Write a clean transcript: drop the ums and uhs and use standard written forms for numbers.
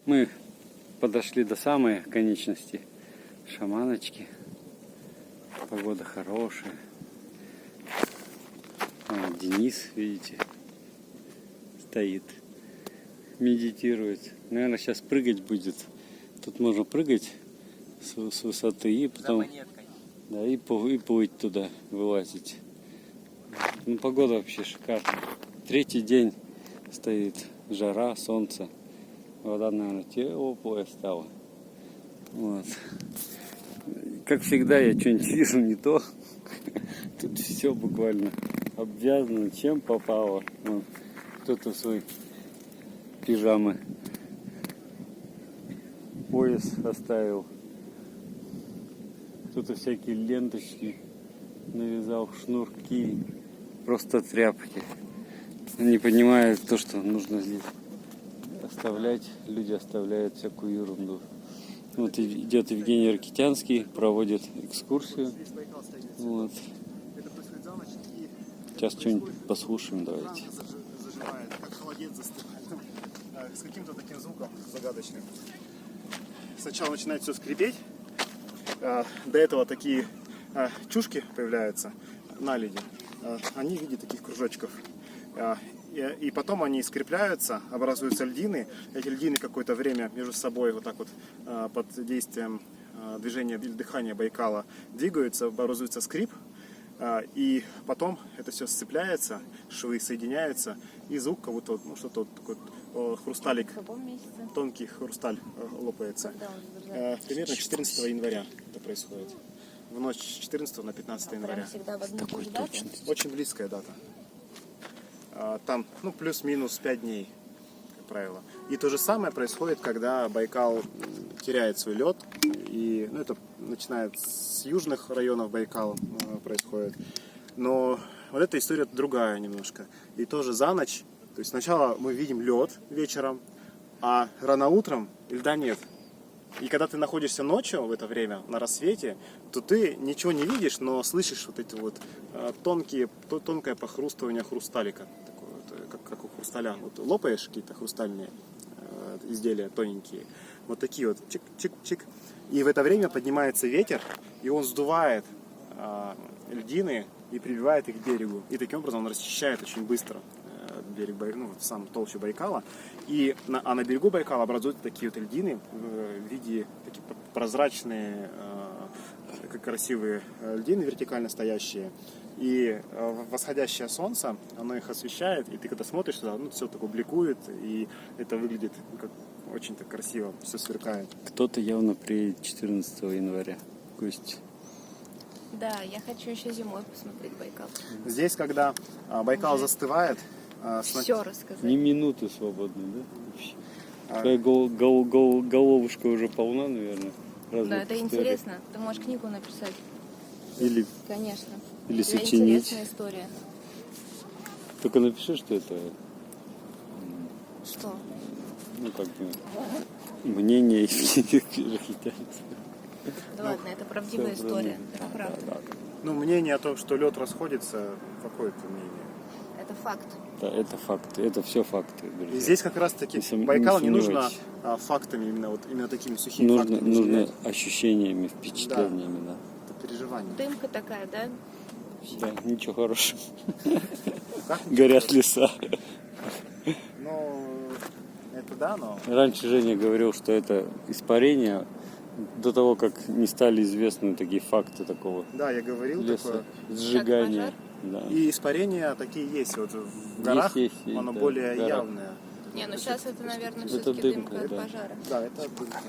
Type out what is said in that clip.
Мы подошли до самой конечности Шаманочки. Погода хорошая. Вот Денис, видите, стоит, медитирует. Наверное, сейчас прыгать будет. Тут можно прыгать с высоты и потом и плыть туда, вылазить. Ну, погода вообще шикарная. Третий день стоит жара, солнце. Вода, наверное, теплая стала. Вот. Как всегда, я что-нибудь вижу не то. Тут все буквально обвязано, чем попало. Вот. Кто-то свой пижамы пояс оставил. Кто-то всякие ленточки навязал, шнурки, просто тряпки. Не понимают то, что нужно здесь оставлять. Люди оставляют всякую ерунду. Вот идет Евгений Ракитянский, проводит экскурсию. Вот. Сейчас что-нибудь послушаем, давайте. Заживает, как холодец застывает. С каким-то таким звуком загадочным. Сначала начинает все скрипеть. До этого такие чушки появляются на леде. Они в виде таких кружочков. И потом они скрепляются, образуются льдины. Эти льдины какое-то время между собой вот так вот под действием движения дыхания Байкала двигаются, образуется скрип. И потом это все сцепляется, швы соединяются, и звук как будто что-то такой хрусталик, тонкий хрусталь лопается. Примерно 14 января это происходит. В ночь с 14 на 15 января. С такой точностью. Очень близкая дата. Там плюс-минус 5 дней, как правило. И то же самое происходит, когда Байкал теряет свой лед. И это начинает с южных районов Байкала происходит. Но вот эта история другая немножко. И тоже за ночь. То есть сначала мы видим лед вечером, а рано утром льда нет. И когда ты находишься ночью в это время, на рассвете, то ты ничего не видишь, но слышишь вот эти вот тонкое похрустывание хрусталика. Такое вот, как у хрусталя. Вот лопаешь какие-то хрустальные изделия тоненькие. Вот такие вот чик-чик-чик. И в это время поднимается ветер, и он сдувает льдины и прибивает их к берегу. И таким образом он расчищает очень быстро берег, сам толщу Байкала. А на берегу Байкала образуются такие вот льдины в виде такие прозрачные, красивые льдины вертикально стоящие. И восходящее солнце, оно их освещает, и ты когда смотришь туда, все такое бликует, и это выглядит как очень так красиво, все сверкает. Кто-то явно приедет 14 января в гости. Да, я хочу еще зимой посмотреть Байкал. Здесь, когда Байкал застывает, все рассказать. Ни минуты свободной, да? Твоя головушка уже полна, наверное. Да, это интересно. Ты можешь книгу написать. Или, конечно. Или Это сочинить. интересная история. Только напиши, что это... Что? Мнение Ракитянского. Да ладно, это правдивая история. Это правда. Мнение о том, что лед расходится, какое-то мнение. Это факт. Да, это факты. Это все факты, друзья. И здесь как раз таки Байкал не нужно фактами, именно такими сухими фактами. Нужно ощущениями, впечатлениями, да. Это переживание. Дымка такая, да? Да, ничего хорошего. Горят леса. Это да, но... Раньше Женя говорил, что это испарение до того, как не стали известны такие факты такого. Да, я говорил леса, такое. сжигания. Да. И испарения такие есть. Вот в горах есть, оно да, более гора. явное. Не, сейчас это, наверное, Это все-таки дымка, дымка от да. пожара. Да, это дымка.